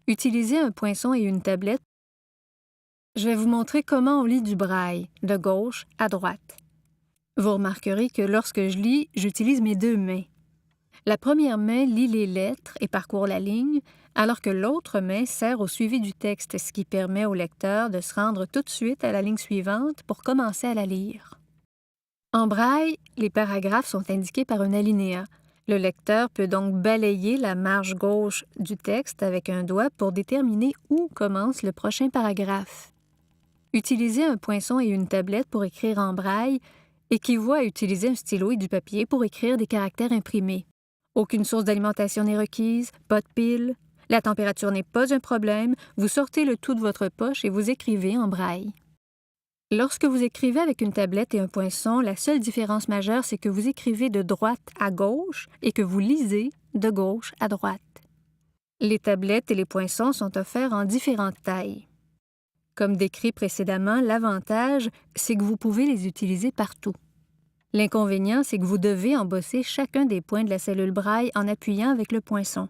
Utilisez un poinçon et une tablette. Je vais vous montrer comment on lit du braille, de gauche à droite. Vous remarquerez que lorsque je lis, j'utilise mes deux mains. La première main lit les lettres et parcourt la ligne, alors que l'autre main sert au suivi du texte, ce qui permet au lecteur de se rendre tout de suite à la ligne suivante pour commencer à la lire. En braille, les paragraphes sont indiqués par un alinéa. Le lecteur peut donc balayer la marge gauche du texte avec un doigt pour déterminer où commence le prochain paragraphe. Utiliser un poinçon et une tablette pour écrire en braille équivaut à utiliser un stylo et du papier pour écrire des caractères imprimés. Aucune source d'alimentation n'est requise, pas de pile. La température n'est pas un problème, vous sortez le tout de votre poche et vous écrivez en braille. Lorsque vous écrivez avec une tablette et un poinçon, la seule différence majeure, c'est que vous écrivez de droite à gauche et que vous lisez de gauche à droite. Les tablettes et les poinçons sont offerts en différentes tailles. Comme décrit précédemment, l'avantage, c'est que vous pouvez les utiliser partout. L'inconvénient, c'est que vous devez embosser chacun des points de la cellule braille en appuyant avec le poinçon.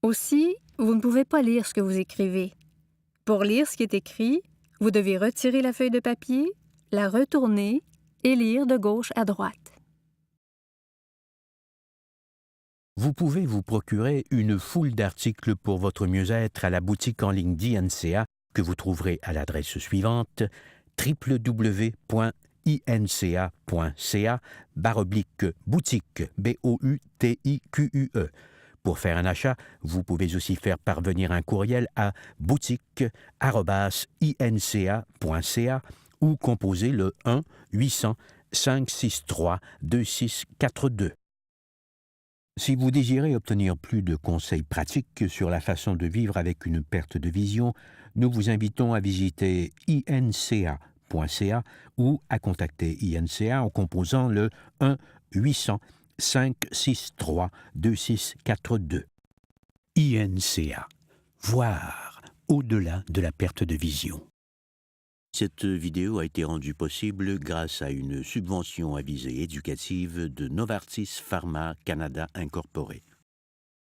Aussi, vous ne pouvez pas lire ce que vous écrivez. Pour lire ce qui est écrit, vous devez retirer la feuille de papier, la retourner et lire de gauche à droite. Vous pouvez vous procurer une foule d'articles pour votre mieux-être à la boutique en ligne d'INCA que vous trouverez à l'adresse suivante www.inca.ca/boutique BOUTIQUE. Pour faire un achat, vous pouvez aussi faire parvenir un courriel à boutique@inca.ca ou composer le 1-800-563-2642. Si vous désirez obtenir plus de conseils pratiques sur la façon de vivre avec une perte de vision, nous vous invitons à visiter inca.ca ou à contacter INCA en composant le 1-800-563-2642. INCA. Voir au-delà de la perte de vision. Cette vidéo a été rendue possible grâce à une subvention à visée éducative de Novartis Pharma Canada Incorporé.